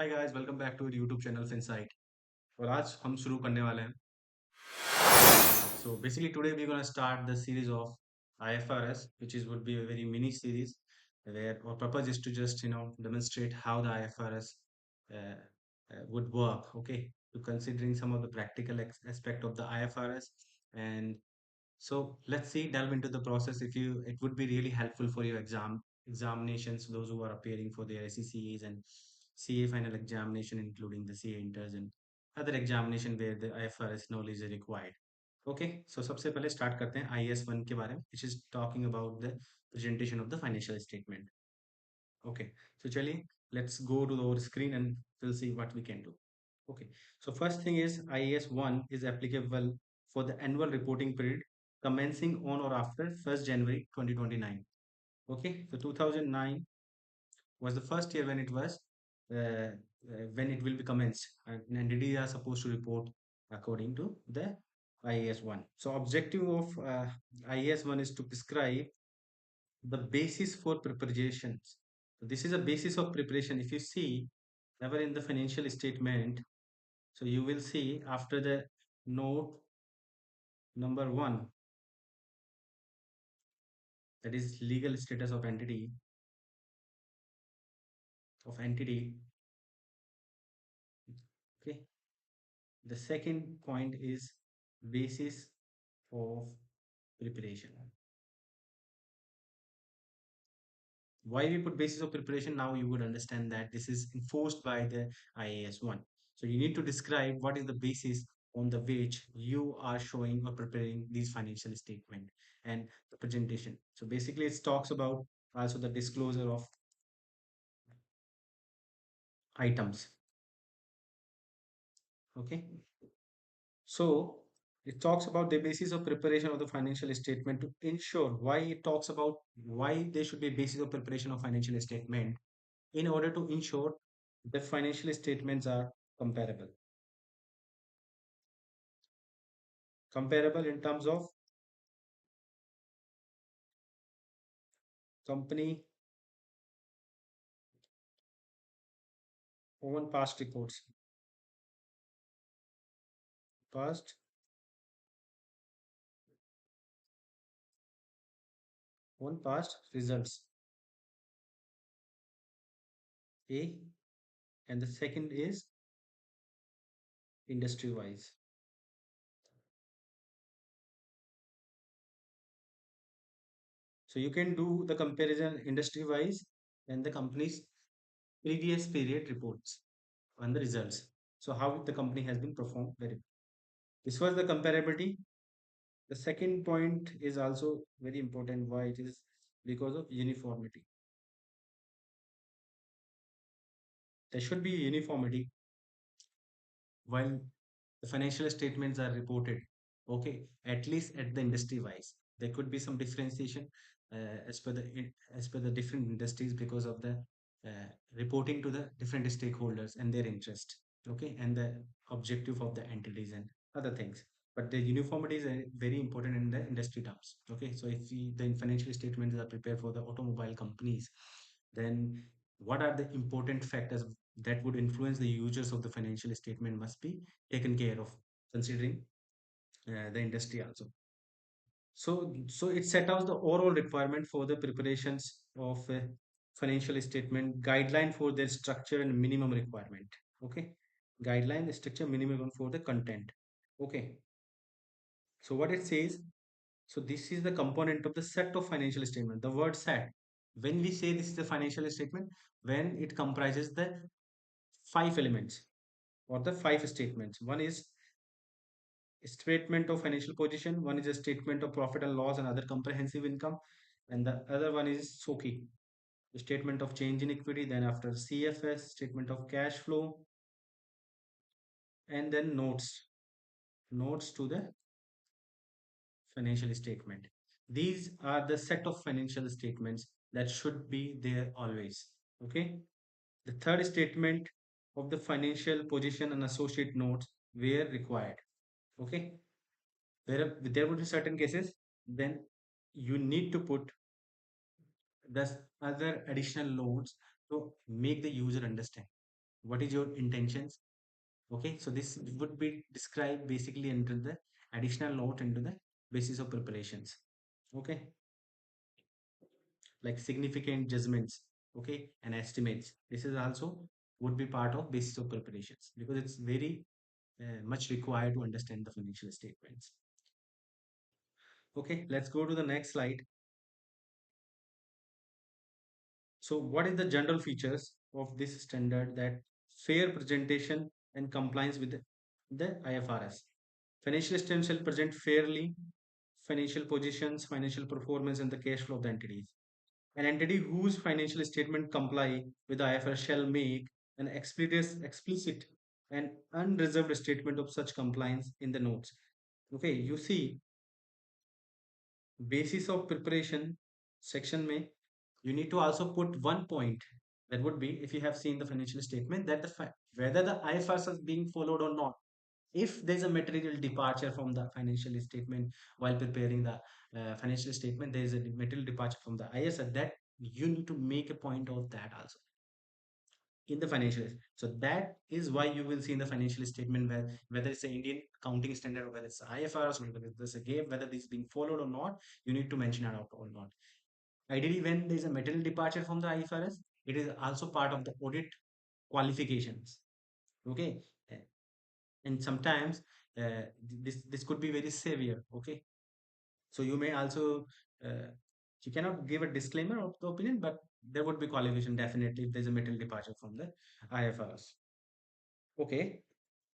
Hi guys welcome back to YouTube channel Finsight. और आज हम शुरू करने वाले हैं। So basically today we're going to start the series of IFRS, which is would be a very mini series where our purpose is to just demonstrate how the IFRS would work. Okay, to considering some of the practical aspect of the IFRS. And so let's see, delve into the process. If you, it would be really helpful for your examinations, those who are appearing for their SECs and CA final examination, including the CA inters and other examination where the IFRS knowledge is required. Okay so सबसे पहले start करते हैं IAS 1 के बारे में, which is talking about the presentation of the financial statement. Okay so चलिए, let's go to our screen and will see what we can do. Okay, so first thing is IAS 1 is applicable for the annual reporting period commencing on or after 1st January 2029. Okay, so 2009 was the first year when it will be commenced, and entities are supposed to report according to the IAS 1. So objective of IAS 1 is to prescribe the basis for preparations. So this is a basis of preparation. If you see ever in the financial statement, so you will see after the note number 1, that is legal status of entity. Okay, the second point is basis of preparation. Why we put basis of preparation? Now you would understand that this is enforced by the IAS 1. So you need to describe what is the basis on the which you are showing or preparing these financial statement and the presentation. So basically it talks about also the disclosure of items. Okay, so it talks about the basis of preparation of the financial statement. To ensure, why it talks about why there should be a basis of preparation of financial statement, in order to ensure the financial statements are comparable. Comparable in terms of company own past reports, past own past results. A, and the second is industry wise. So you can do the comparison industry wise and the company's previous period reports and the results. So how the company has been performed very well. This was the comparability. The second point is also very important. Why it is? Because of uniformity. There should be uniformity while the financial statements are reported. Okay, at least at the industry wise, there could be some differentiation as per the different industries because of the reporting to the different stakeholders and their interest. Okay, and the objective of the entities and other things. But the uniformity is very important in the industry terms. Okay, so if the financial statements are prepared for the automobile companies, then what are the important factors that would influence the users of the financial statement must be taken care of, considering the industry also. So it set out the overall requirement for the preparations of a financial statement, guideline for their structure and minimum requirement. Okay, guideline, structure, minimum for the content. Okay, so what it says, so this is the component of the set of financial statement. The word set, when we say this is the financial statement, when it comprises the five elements or the five statements. One is statement of financial position, one is a statement of profit and loss and other comprehensive income, and the other one is SOCI, the statement of change in equity, then after CFS, statement of cash flow, and then notes to the financial statement. These are the set of financial statements that should be there always. Okay, the third statement of the financial position and associate notes where required. Okay, where there would be certain cases, then you need to put the other additional notes to make the user understand. what is your intentions. Okay, so this would be described basically under the additional note into the basis of preparations. Okay, like significant judgments, okay, and estimates. This is also would be part of basis of preparations because it's very much required to understand the financial statements. Okay, let's go to the next slide. So what is the general features of this standard? That fair presentation and compliance with the IFRS. Financial statements shall present fairly financial positions, financial performance, and the cash flow of the entities. An entity whose financial statement comply with the IFRS shall make an explicit and unreserved statement of such compliance in the notes. Okay, you see, basis of preparation section may you need to also put one point. That would be, if you have seen the financial statement, that whether the IFRS is being followed or not. If there's a material departure from the financial statement while preparing the financial statement, there is a material departure from the IAS, that you need to make a point of that also in the financial. So that is why you will see in the financial statement where whether it's an Indian accounting standard or whether it's IFRS or whether it's a GAP, whether this is being followed or not, you need to mention it out or not. Ideally, when there is a material departure from the IFRS, it is also part of the audit qualifications. Okay, and sometimes this could be very severe. Okay, so you may also you cannot give a disclaimer of the opinion, but there would be qualification definitely if there's a material departure from the IFRS. Okay,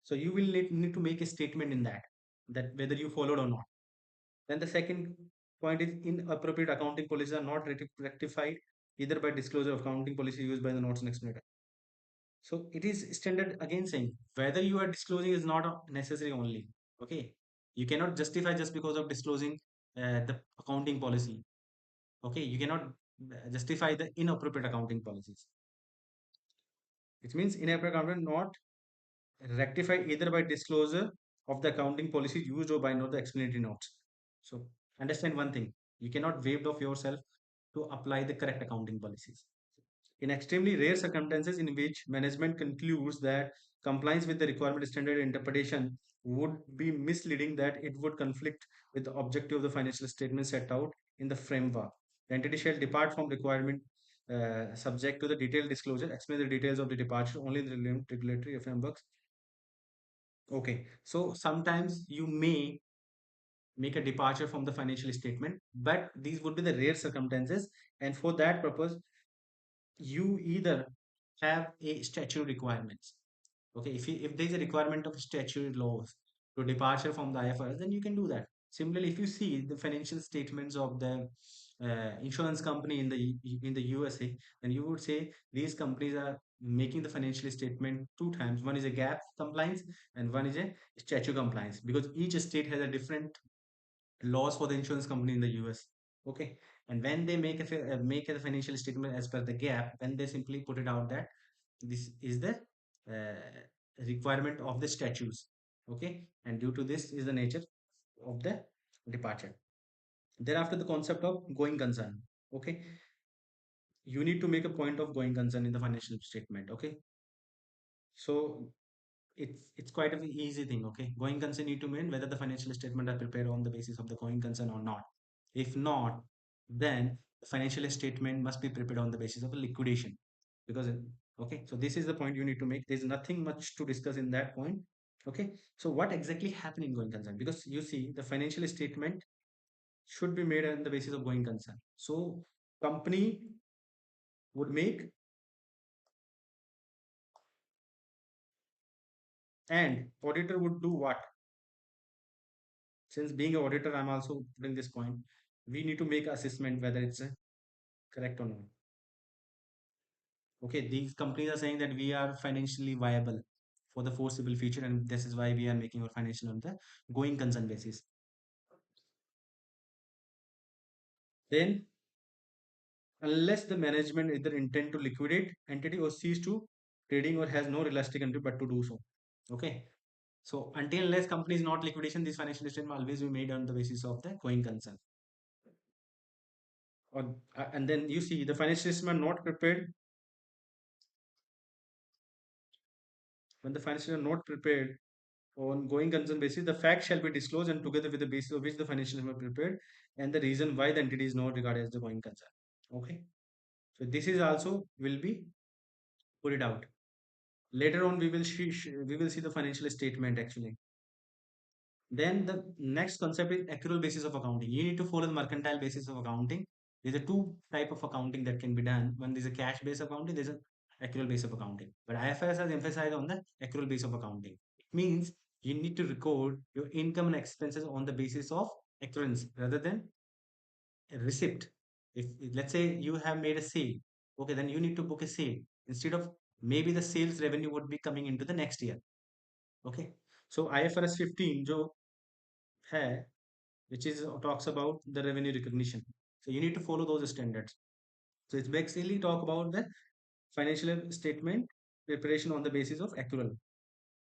so you will need to make a statement in that whether you followed or not. Then the second point is inappropriate accounting policies are not rectified either by disclosure of accounting policy used by the notes and explainer. So it is standard again saying whether you are disclosing is not necessary only. Okay, you cannot justify just because of disclosing the accounting policy. Okay, you cannot justify the inappropriate accounting policies. It means inappropriate accounting not rectify either by disclosure of the accounting policy used or by not the explanatory notes. So understand one thing, you cannot waive off yourself to apply the correct accounting policies. In extremely rare circumstances in which management concludes that compliance with the requirement standard interpretation would be misleading, that it would conflict with the objective of the financial statement set out in the framework. The entity shall depart from requirement subject to the detailed disclosure, explain the details of the departure only in the relevant regulatory frameworks. Okay, so sometimes you may make a departure from the financial statement, but these would be the rare circumstances, and for that purpose, you either have a statutory requirements. Okay, if there is a requirement of statutory laws to departure from the IFRS, then you can do that. Similarly, if you see the financial statements of the insurance company in the USA, then you would say these companies are making the financial statement two times. One is a gap compliance and one is a statute compliance, because each state has a different laws for the insurance company in the US. Okay, and when they make a financial statement as per the gap, then they simply put it out that this is the requirement of the statutes. Okay, and due to this is the nature of the departure. Thereafter, the concept of going concern. Okay, you need to make a point of going concern in the financial statement. Okay, so it's quite an easy thing. Okay, going concern need to mean whether the financial statement are prepared on the basis of the going concern or not. If not, then the financial statement must be prepared on the basis of a liquidation. Because okay, so this is the point you need to make. There's nothing much to discuss in that point. Okay, so what exactly happened in going concern? Because you see, the financial statement should be made on the basis of going concern. So company would make, and auditor would do what? Since being an auditor, I'm also putting this point. We need to make assessment whether it's correct or not. Okay, these companies are saying that we are financially viable for the foreseeable future, and this is why we are making our financial on the going concern basis. Then, unless the management either intend to liquidate entity or cease to trading or has no realistic intent but to do so. Okay, so until unless company is not liquidation, this financial statement will always be made on the basis of the going concern. Or and then you see the financial statement not prepared when the financials are not prepared on going concern basis, the fact shall be disclosed and together with the basis of which the financials were prepared and the reason why the entity is not regarded as the going concern. Okay. So this is also will be put it out. Later on, we will see the financial statement actually. Then the next concept is accrual basis of accounting. You need to follow the mercantile basis of accounting. There's a two type of accounting that can be done. One is a cash based accounting. There's a accrual base of accounting. But IFRS has emphasized on the accrual base of accounting. It means you need to record your income and expenses on the basis of accruance rather than a receipt. If let's say you have made a sale, okay, then you need to book a sale instead of maybe the sales revenue would be coming into the next year. Okay. So IFRS 15 जो है which is talks about the revenue recognition. So you need to follow those standards. So it's basically talk about the financial statement preparation on the basis of accrual,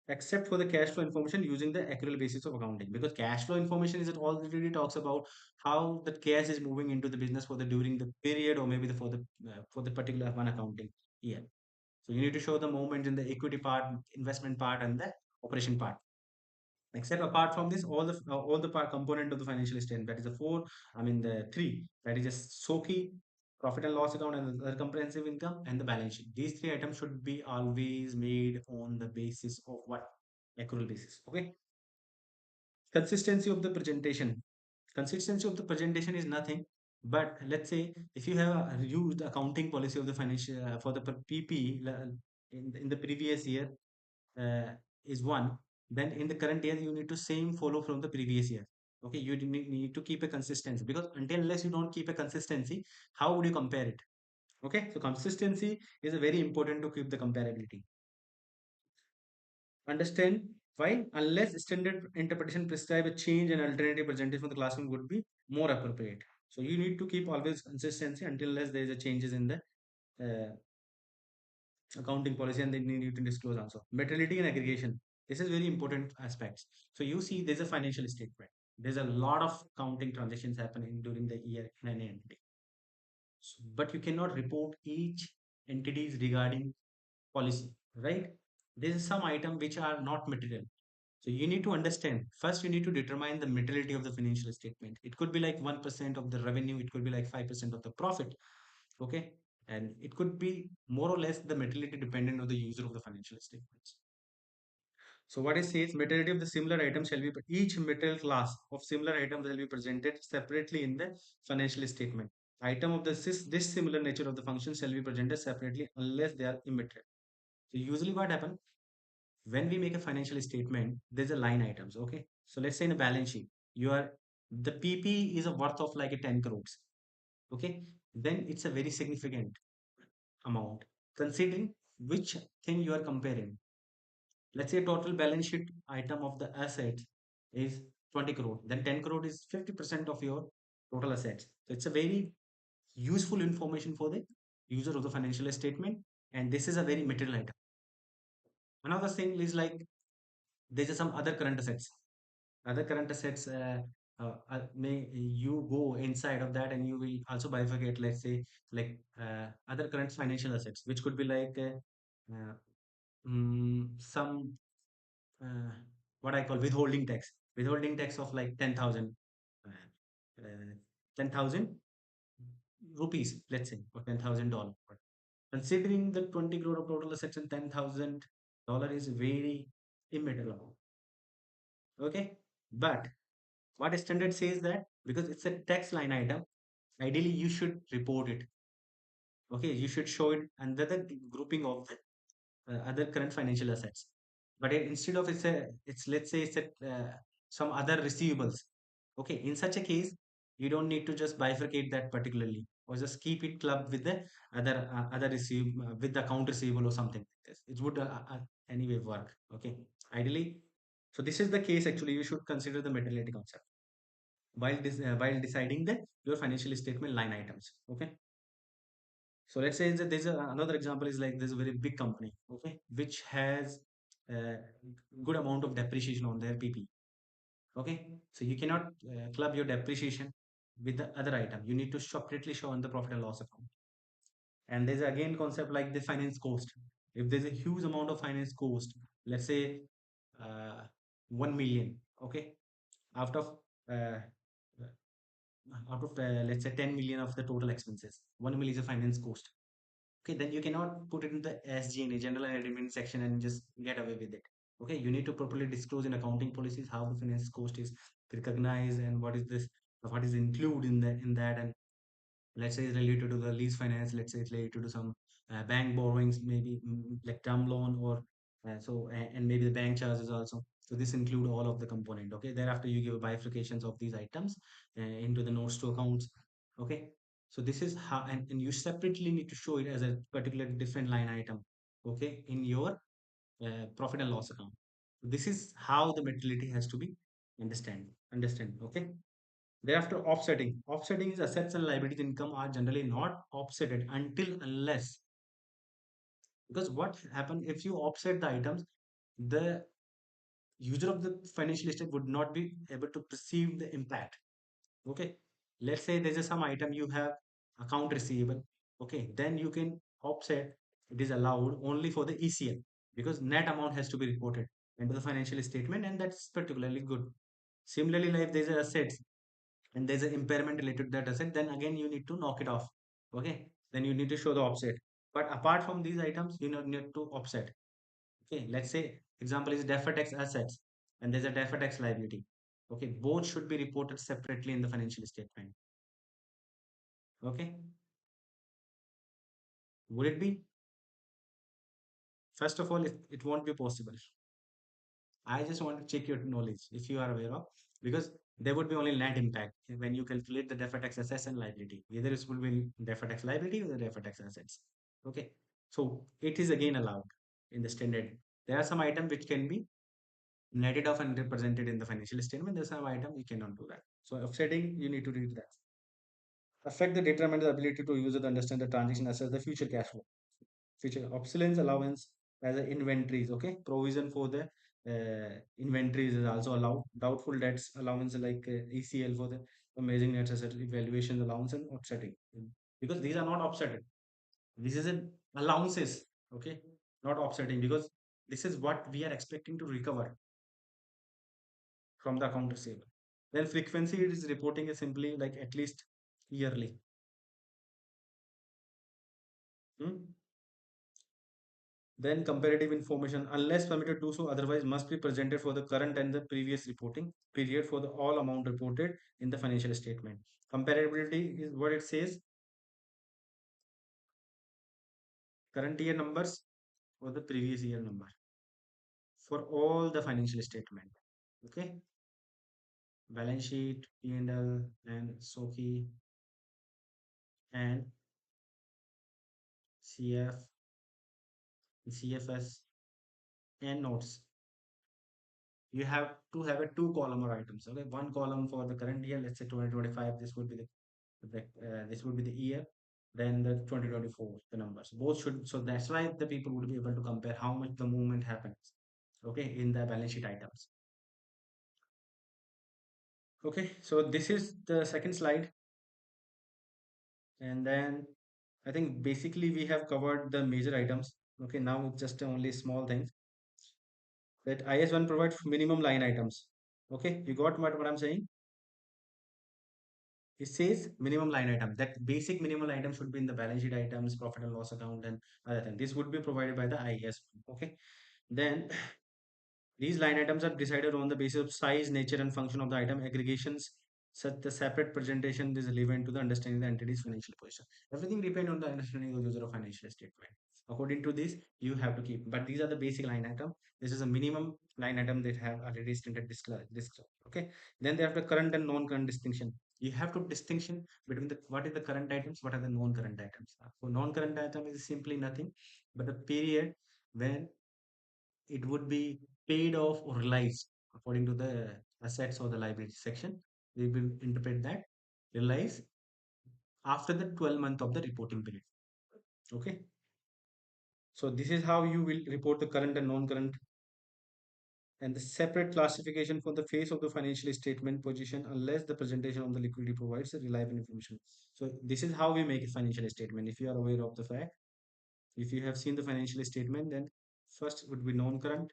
except for the cash flow information using the accrual basis of accounting. Because cash flow information is it already talks about how the cash is moving into the business for the during the period or maybe for the particular one accounting year. So you need to show the movement in the equity part, investment part, and the operation part. Except apart from this, all the part component of the financial statement, that is the four, I mean the three, that is just SOKI, profit and loss account, and the other comprehensive income, and the balance sheet. These three items should be always made on the basis of what? Accrual basis. Okay. Consistency of the presentation. Consistency of the presentation is nothing but let's say if you have used accounting policy of the financial for the PP in the previous year uh, is one, then in the current year you need to same follow from the previous year. Okay, you need to keep a consistency because until unless you don't keep a consistency, how would you compare it? Okay, so consistency is a very important to keep the comparability. Understand why? Unless standard interpretation prescribe a change and alternative presentation for the classroom would be more appropriate. So you need to keep always consistency until unless there is a changes in the accounting policy and they need you to disclose also. Materiality and aggregation. This is very important aspects. So you see there's a financial statement. There's a lot of counting transactions happening during the year in an entity. So, but you cannot report each entities regarding policy, right? There is some item which are not material. So you need to understand. First, you need to determine the materiality of the financial statement. It could be like 1% of the revenue. It could be like 5% of the profit. Okay. And it could be more or less the materiality dependent on the user of the financial statements. So what it says, materiality of the similar item shall be, each material class of similar item will be presented separately in the financial statement. Item of this similar nature of the function shall be presented separately unless they are immaterial. So usually what happens when we make a financial statement, there's a line items. Okay. So let's say in a balance sheet, you are the PP is a worth of like a 10 crores. Okay. Then it's a very significant amount considering which thing you are comparing. Let's say total balance sheet item of the assets is 20 crore, then 10 crore is 50% of your total assets. So it's a very useful information for the user of the financial statement, and this is a very material item. Another thing is like there's some other current assets. Other current assets may you go inside of that and you will also bifurcate, let's say like other current financial assets, which could be like uh, some uh, what I call withholding tax of like 10,000 uh, uh, 10,000 rupees, let's say, or $10,000. Considering the 20 crore of total assets and $10,000 is very immaterial. Okay, but what standard says that because it's a tax line item, ideally you should report it. Okay, you should show it under the grouping of the other current financial assets. But instead of it's let's say some other receivables. Okay, in such a case, you don't need to just bifurcate that particularly, or just keep it clubbed with the other receive with the account receivable or something like this. It would anyway work. Okay, ideally. So this is the case. Actually, you should consider the materiality concept while deciding the your financial statement line items. Okay. So let's say that another example is like there's a very big company, okay, which has a good amount of depreciation on their PP. Okay, so you cannot club your depreciation with the other item. You need to separately show on the profit and loss account. And there's again concept like the finance cost. If there's a huge amount of finance cost, let's say uh, 1 million, okay, out of uh, let's say 10 million of the total expenses, 1 million is a finance cost. Okay, then you cannot put it in the SG&A, general and admin section, and just get away with it. Okay, you need to properly disclose in accounting policies how the finance cost is recognized and what is this, what is included in that, and let's say it's related to the lease finance, let's say it's related to some bank borrowings, maybe like term loan, or and maybe the bank charges also. So this include all of the component. Okay, thereafter you give bifurcations of these items into the notes to accounts. Okay, so this is how, and you separately need to show it as a particular different line item, okay, in your profit and loss account. This is how the materiality has to be understand. Okay. Thereafter, offsetting. Offsetting is assets and liabilities income are generally not offsetted until unless, because what happen if you offset the items, the user of the financial estate would not be able to perceive the impact. Okay, let's say there's a some item you have account receivable. Okay, then you can offset. It is allowed only for the ECL because net amount has to be reported into the financial statement, and that's particularly good. Similarly, like there's a assets and there's an impairment related to that asset, then again you need to knock it off. Okay, then you need to show the offset. But apart from these items, you need to offset. Okay, let's say example is deferred tax assets and there's a deferred tax liability. Okay, both should be reported separately in the financial statement. Okay, would it be? First of all, it won't be possible. I just want to check your knowledge if you are aware of, because there would be only net impact when you calculate the deferred tax assets and liability. Either it will be deferred tax liability or the deferred tax assets. Okay, so it is again allowed in the standard. There are some items which can be netted off and represented in the financial statement. There's some item you cannot do that. So offsetting, you need to read that. Affect the determine the ability to use it to understand the transaction, assess the future cash flow. Future obsolescence allowance as a inventories. Okay, provision for the inventories is also allowed. Doubtful debts allowance like ECL for the amazing net asset evaluation allowance and offsetting, because these are not offsetted. This is an allowances. Okay, not offsetting, because this is what we are expecting to recover from the account receivable. Then frequency it is reporting is simply like at least yearly. Hmm? Then comparative information, unless permitted to do so, otherwise must be presented for the current and the previous reporting period for the all amount reported in the financial statement. Comparability is what it says, current year numbers or the previous year number for all the financial statement. Okay, balance sheet, P&L, and SOCI and CF, CFS, and notes. You have to have a two column or items. Okay, one column for the current year, let's say 2025. This would be this would be the year. Then the 2024, the numbers. Both should. So that's why the people would be able to compare how much the movement happens. Okay, in the balance sheet items. Okay, so this is the second slide, and then I think basically we have covered the major items. Okay, now it's just only small things that IS1 provides minimum line items. Okay, you got what I'm saying? It says minimum line item. That basic minimum item should be in the balance sheet items, profit and loss account, and other thing. This would be provided by the IAS. Okay. Then these line items are decided on the basis of size, nature, and function of the item. Aggregations, such the separate presentation is relevant to the understanding the entity's financial position. Everything depends on the understanding of the user of financial statement. According to this, you have to keep. But these are the basic line item. This is a minimum line item that have already stated this. Okay. Then they have the current and non-current distinction. You have to distinction between the what is the current items, what are the non-current items. For non-current item is simply nothing but a period when it would be paid off or realized according to the assets or the liability section. We will interpret that realize after the 12 month of the reporting period. Okay. So this is how you will report the current and non-current, and the separate classification for the face of the financial statement position unless the presentation of the liquidity provides a reliable information. So this is how we make a financial statement. If you are aware of the fact, if you have seen the financial statement, then first would be non-current,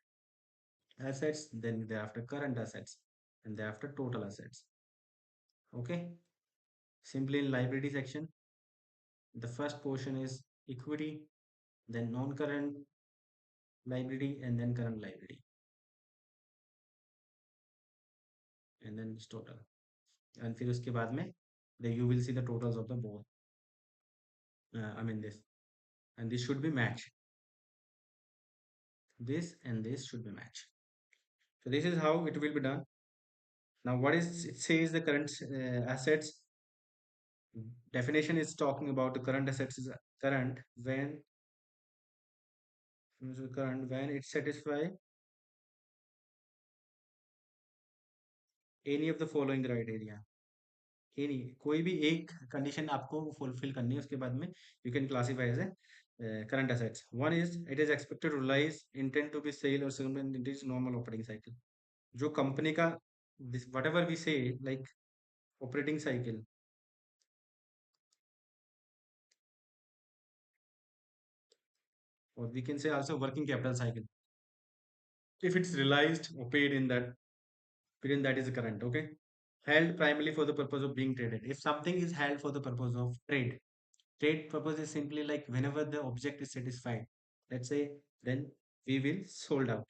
assets, then thereafter current assets, and thereafter total assets. Okay. Simply in liability section, the first portion is equity, then non-current liability, and then current liability, and then this total. And फिर उसके बाद में you will see the totals of the both. I mean this, and this should be matched. This and this should be matched. So this is how it will be done. Now, what is it says the current assets definition is talking about the current assets is current when it satisfy any of the following criteria. any कोई भी एक condition आपको fulfill करनी है उसके बाद में you can classify as a current assets. One is it is expected to realize intent to be sale or second it is normal operating cycle. जो कंपनी का this whatever we say like operating cycle, or we can say also working capital cycle, if it's realized or paid in that period, that is current. Okay, held primarily for the purpose of being traded. If something is held for the purpose of trade purpose is simply like whenever the object is satisfied, let's say, then we will sold out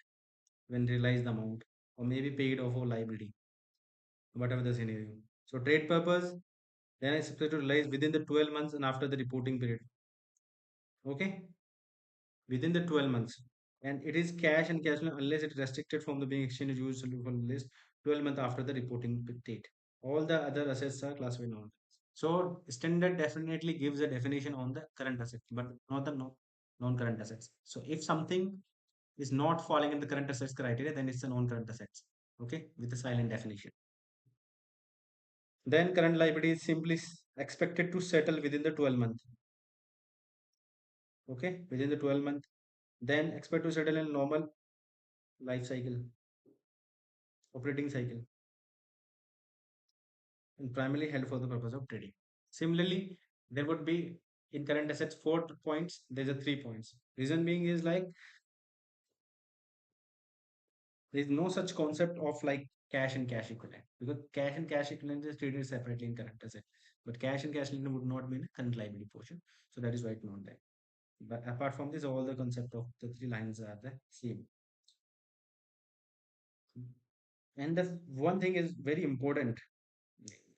when realize the amount, or maybe paid off or liability, whatever the scenario. So trade purpose then is supposed to realize within the 12 months and after the reporting period. Okay, within the 12 months, and it is cash and cash flow unless it is restricted from the being exchanged used for list 12 months after the reporting date. All the other assets are classified non. So standard definitely gives a definition on the current assets, but not the non-current assets. So if something is not falling in the current assets criteria, then it's a non-current assets. Okay, with the silent definition. Then current liability is simply expected to settle within the 12 month. Okay, within the 12 month. Then expect to settle in normal life cycle, operating cycle, and primarily held for the purpose of trading. Similarly, there would be in current assets 4 points. There's a 3 points. Reason being is like there is no such concept of like cash and cash equivalent, because cash and cash equivalent is treated separately in current asset, but cash and cash equivalent would not be in a current liability portion. So that is why it's not there. But apart from this, all the concept of the three lines are the same. And the one thing is very important,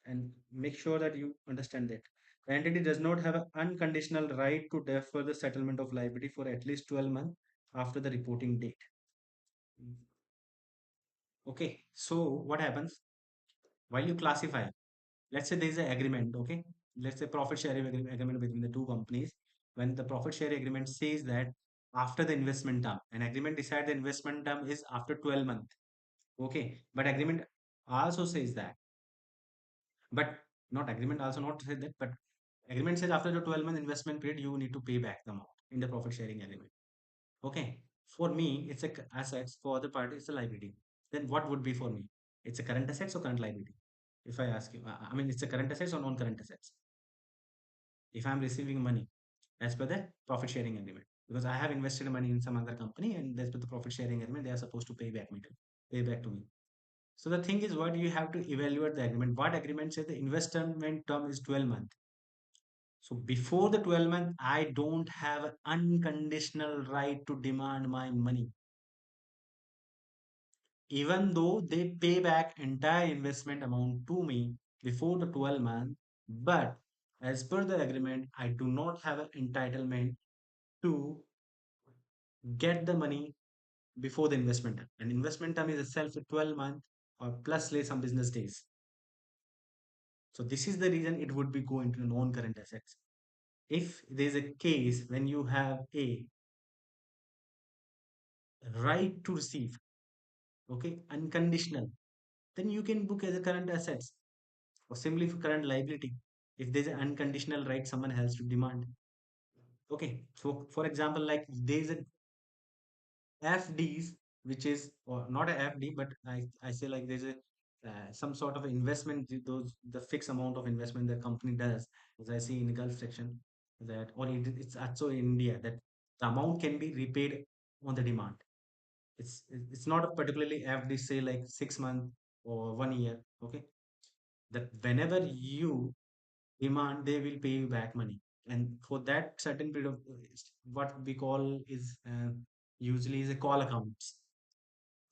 and make sure that you understand that the entity does not have an unconditional right to defer the settlement of liability for at least 12 months after the reporting date. Okay, so what happens while you classify? Let's say there is an agreement. Okay, let's say profit sharing agreement between the two companies. When the profit sharing agreement says that after the investment term, an agreement decide the investment term is after 12 months. Okay, but agreement also says that, but not agreement also not said that, but agreement says after the 12-month investment period, you need to pay back the amount in the profit sharing agreement. Okay. For me, it's a assets. For other party, it's a liability. Then what would be for me? It's a current assets or current liability? If I ask you, I mean, it's a current assets or non-current assets? If I'm receiving money as per the profit sharing agreement, because I have invested money in some other company, and as per the profit sharing agreement, they are supposed to pay back to me. So the thing is, what you have to evaluate the agreement. What agreement says the investment term is 12 months. So before the 12 month, I don't have an unconditional right to demand my money. Even though they pay back entire investment amount to me before the 12 month, but as per the agreement, I do not have an entitlement to get the money before the investment term. And investment term is itself a 12 month or plus lay some business days. So this is the reason it would be going to non-current assets. If there's a case when you have a right to receive, okay, unconditional, then you can book as a current assets or simply for current liability if there's an unconditional right someone has to demand. Okay, so for example, like there's a FDs, which is or not a FD, but I say like there's a some sort of investment, those the fixed amount of investment the company does, as I see in the Gulf section, that or it's also in India that the amount can be repaid on the demand. It's not a particularly average, say like 6 months or 1 year. Okay, that whenever you demand, they will pay you back money, and for that certain period of what we call is usually is a call accounts.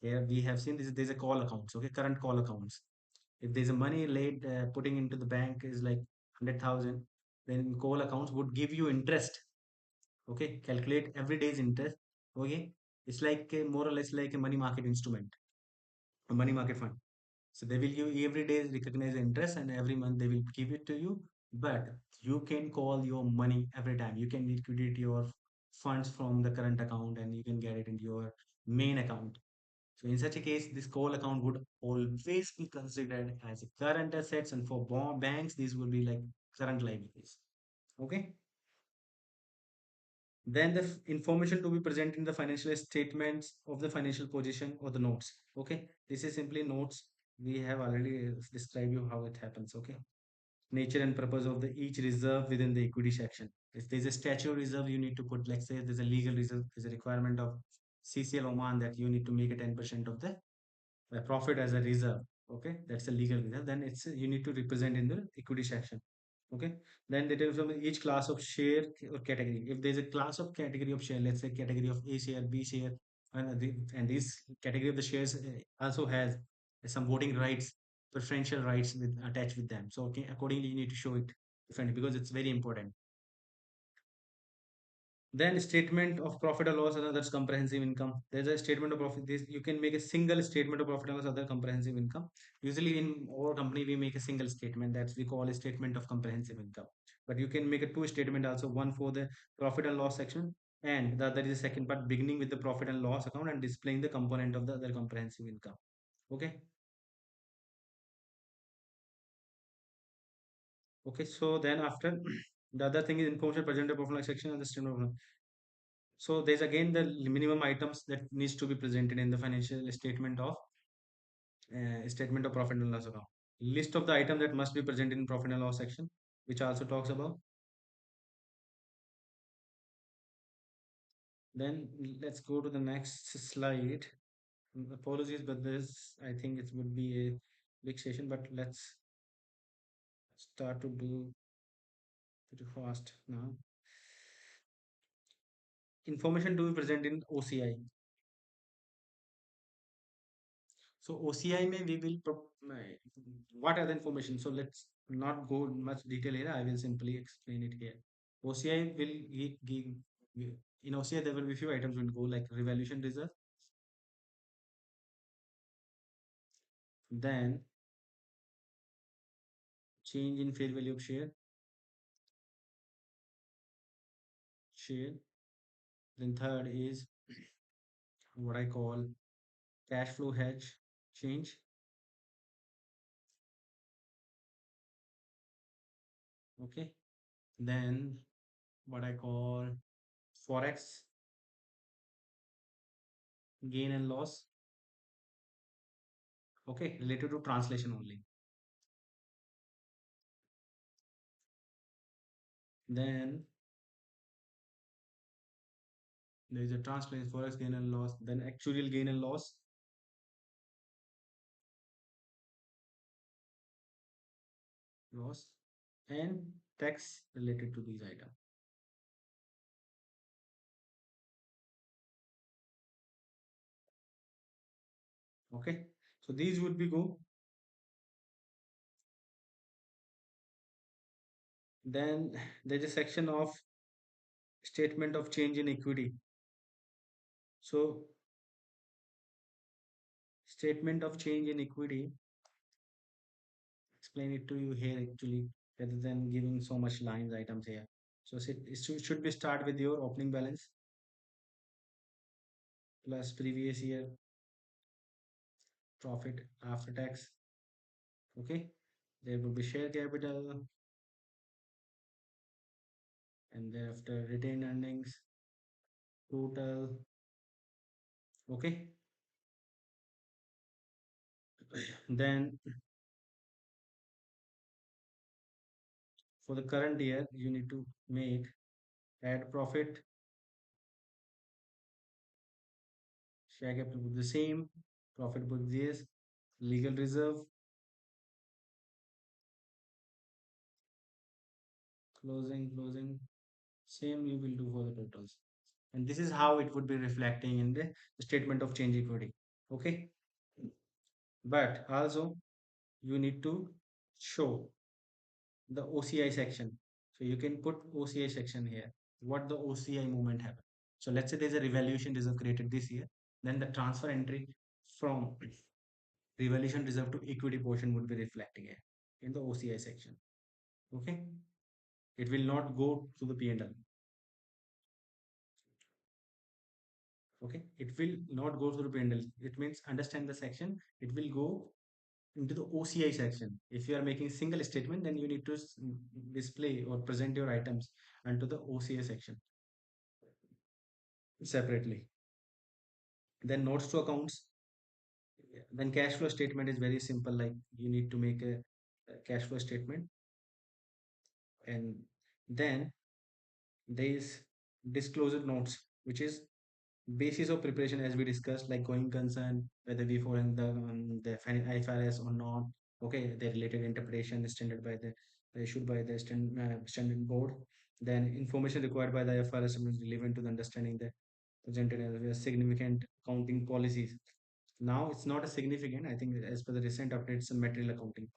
Here we have seen this. There's a call accounts. Okay, current call accounts. If there's a money laid putting into the bank is like 100,000, then call accounts would give you interest. Okay, calculate every day's interest. Okay, it's like a, more or less like a money market instrument, a money market fund. So they will give every day recognize the interest, and every month they will give it to you. But you can call your money every time. You can liquidate your funds from the current account and you can get it into your main account. So in such a case, this call account would always be considered as a current assets, and for banks, these will be like current liabilities. Okay. Then the information to be present in the financial statements of the financial position or the notes. Okay, this is simply notes. We have already described you how it happens. Okay, nature and purpose of the each reserve within the equity section. If there's a statutory reserve, you need to put, like say there's a legal reserve, there's a requirement of CCL Oman that you need to make a 10% of the profit as a reserve. Okay, that's a legal reserve. Then it's you need to represent in the equity section. Okay, then details of each class of share or category. If there's a class of category of share, let's say category of A share, B share, and this category of the shares also has some voting rights, preferential rights with attached with them. So okay, accordingly you need to show it differently because it's very important. Then statement of profit or loss and others comprehensive income. There's a statement of profit. This you can make a single statement of profit and loss other comprehensive income. Usually in our company we make a single statement that we call a statement of comprehensive income. But you can make a two statement also, one for the profit and loss section, and the other is the second part beginning with the profit and loss account and displaying the component of the other comprehensive income. Okay. Okay. So then after the other thing is information presented profit and loss section and the statement of. So there's again the minimum items that needs to be presented in the financial statement of profit and loss account. List of the item that must be present in profit and loss section, which also talks about. Then let's go to the next slide. Apologies, but this I think it would be a big session, but let's start to do pretty fast now. Information to be present in OCI. So OCI may we will what are the information? So let's not go much detail here. I will simply explain it here. OCI will in OCI there will be few items will go like revaluation reserve, then change in fair value of share. Then third is what I call cash flow hedge change. Okay. Then what I call forex gain and loss. Okay, related to translation only. Then there is a translation forex gain and loss. Then actuarial gain and loss, and tax related to these items. Okay, so these would be go. Then there's a section of statement of change in equity. So statement of change in equity, explain it to you here actually rather than giving so much lines items here. So it should be start with your opening balance plus previous year profit after tax. Okay, there will be share capital and thereafter retained earnings total. Okay, then for the current year you need to make add profit Share capital would be the same. Profit would be this. Legal reserve, closing. Same you will do for the totals. And this is how it would be reflecting in the statement of change equity. Okay. But also you need to show the OCI section. So you can put OCI section here. What the OCI movement happened. So let's say there's a revaluation reserve created this year. Then the transfer entry from revaluation reserve to equity portion would be reflecting here in the OCI section. Okay. It will not go to the P&L. Okay. It will not go to the P&L. It means understand the section. It will go into the OCI section. If you are making single statement, then you need to display or present your items onto the OCI section separately. Then notes to accounts. Then cash flow statement is very simple. Like you need to make a cash flow statement, and then there is disclosure notes, which is basis of preparation as we discussed, like going concern, whether we fall in the IFRS or not. Okay, the related interpretation is standard by the issued by the standard board. Then information required by the IFRS is relevant to the understanding the presented as significant accounting policies. Now it's not a significant. I think as per the recent updates, a material accounting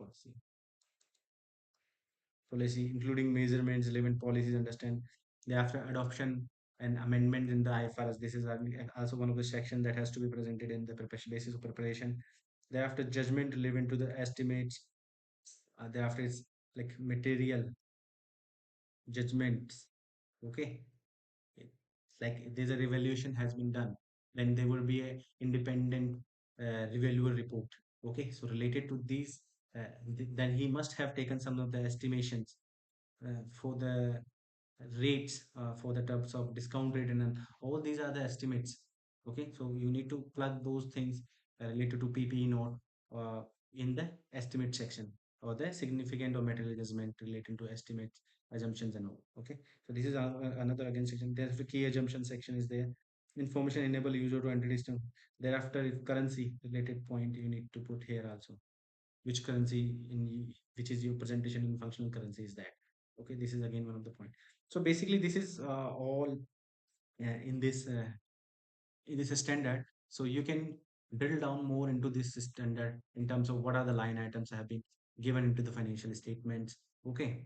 policy, including measurements, relevant policies, understand. Thereafter, adoption and amendment in the IFRS. This is also one of the sections that has to be presented in the preparation basis of preparation. Thereafter, judgment relevant to the estimates. Thereafter, it's like material judgments. Okay, like there's a revaluation has been done, then there will be a independent reviewer report. Okay, so related to these, then he must have taken some of the estimations for the rates, for the terms of discount rate, and then all these are the estimates. Okay, so you need to plug those things related to PPE note in the estimate section, or the significant or material adjustment relating to estimates, assumptions and all. Okay, so this is another again section. There's the key assumption section is there. Information enable user to enter system. Thereafter, if currency related point you need to put here also, which currency which is your presentation in functional currency is that. Okay, this is again one of the point. So basically this is all in this standard. So you can drill down more into this standard in terms of what are the line items have been given into the financial statements. Okay,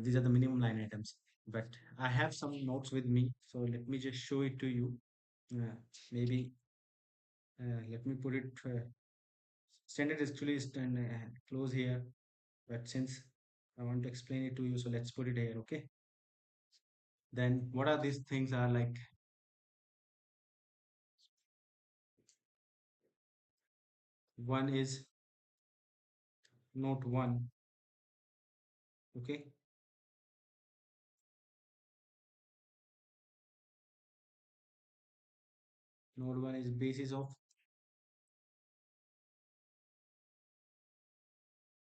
these are the minimum line items, but I have some notes with me, so let me just show it to you. uh, Maybe let me put it standard actually is close here, but since I want to explain it to you, so let's put it here. Okay, then what are these things are like. One is note 1. Okay, note 1 is basis of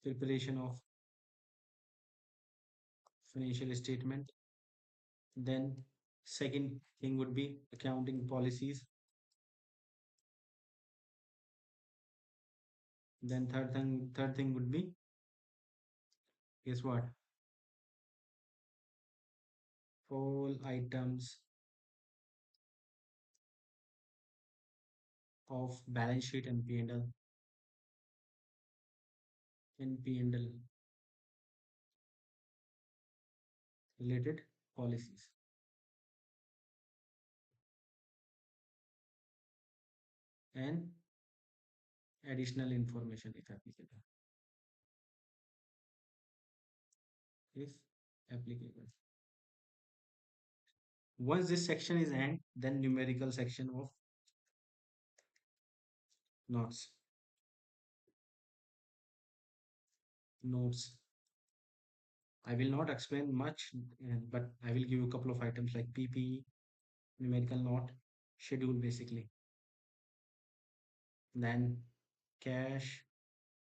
preparation of financial statement. Then second thing would be accounting policies. Then third thing would be, guess what, all items of balance sheet and P&L related policies, and additional information if applicable. Once this section is end, then numerical section of notes. Notes. I will not explain much, but I will give you a couple of items like PPE, numerical note, schedule basically. Then cash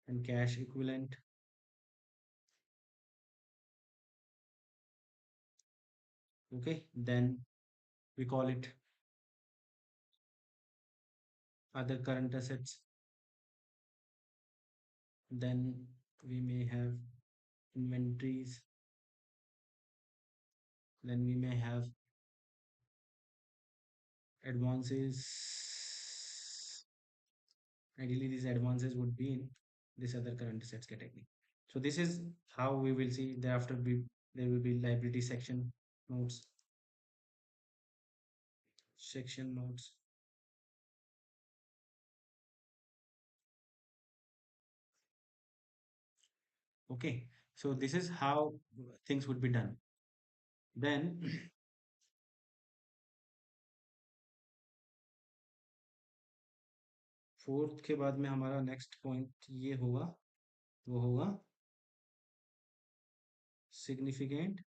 and cash equivalent. Okay, then we call it other current assets. Then we may have inventories. Then we may have advances. Ideally, these advances would be in this other current assets category. So this is how we will see. Thereafter, there will be liability notes, section notes. Okay, so this is how things would be done. Then fourth के बाद में हमारा next point ये होगा, वो होगा significant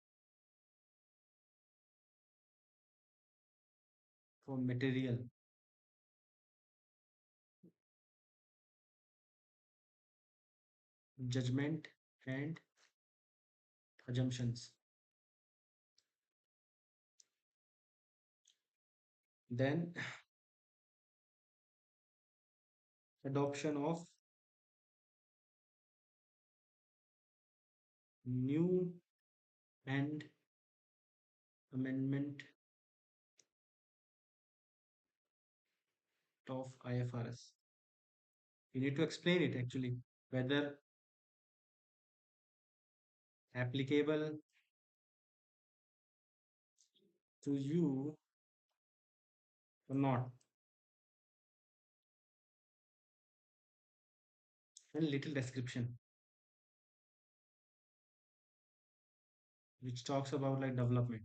for material judgment and assumptions. Then adoption of new and amendment of IFRS. You need to explain it actually, whether applicable to you or not. And little description which talks about like development.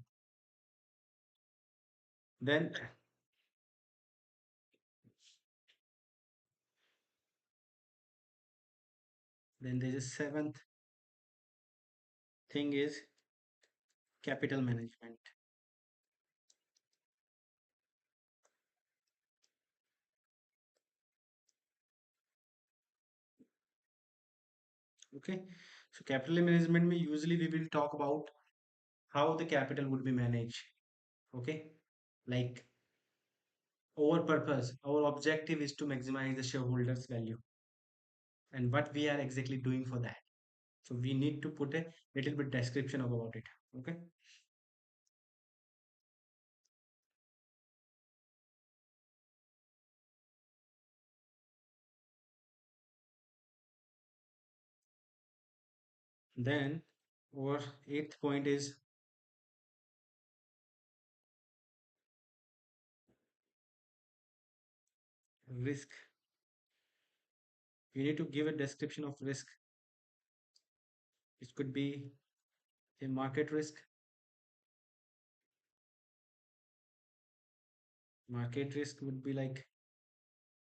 Then there's a seventh thing is capital management. Okay, so capital management में usually we will talk about how the capital would be managed. Okay, like our purpose, our objective is to maximize the shareholders value, and what we are exactly doing for that. So we need to put a little bit description about it. Okay, then our eighth point is risk. You need to give a description of risk. It could be a market risk. Market risk would be like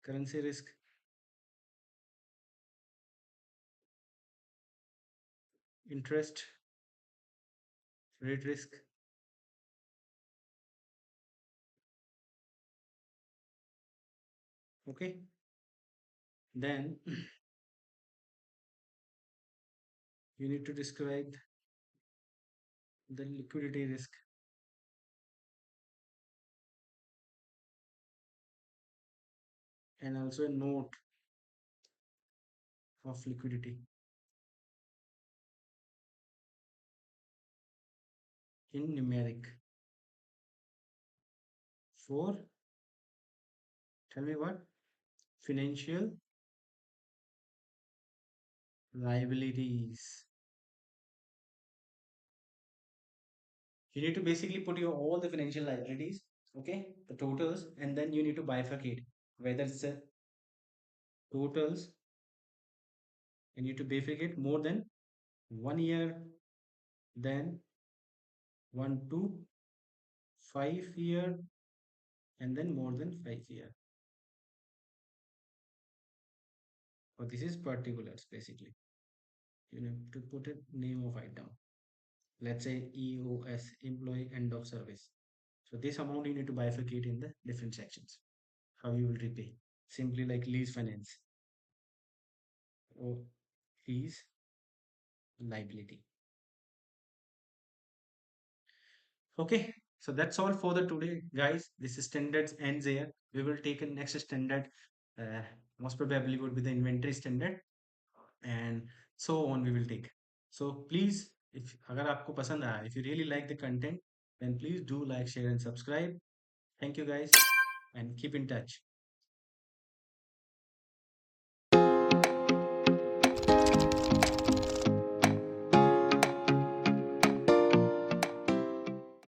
currency risk, interest rate risk. Okay, then you need to describe the liquidity risk and also a note of liquidity in numeric for, tell me what, financial liabilities. You need to basically put your all the financial liabilities, okay, the totals, and then you need to bifurcate whether it's a totals, and you need to bifurcate more than 1 year, then 1 to 5 year, and then more than 5 year. Or this is particulars basically. You need to put a name of item. Let's say EOS, employee end of service. So this amount you need to bifurcate in the different sections. How you will repay. Simply like lease finance or lease liability. Okay, so that's all for the today, guys. This standards ends here. We will take a next standard uh, most probably would be the inventory standard, and so on we will take. So please, if agar aapko pasand aaya, if you really like the content, then please do like, share and subscribe. Thank you guys, and keep in touch.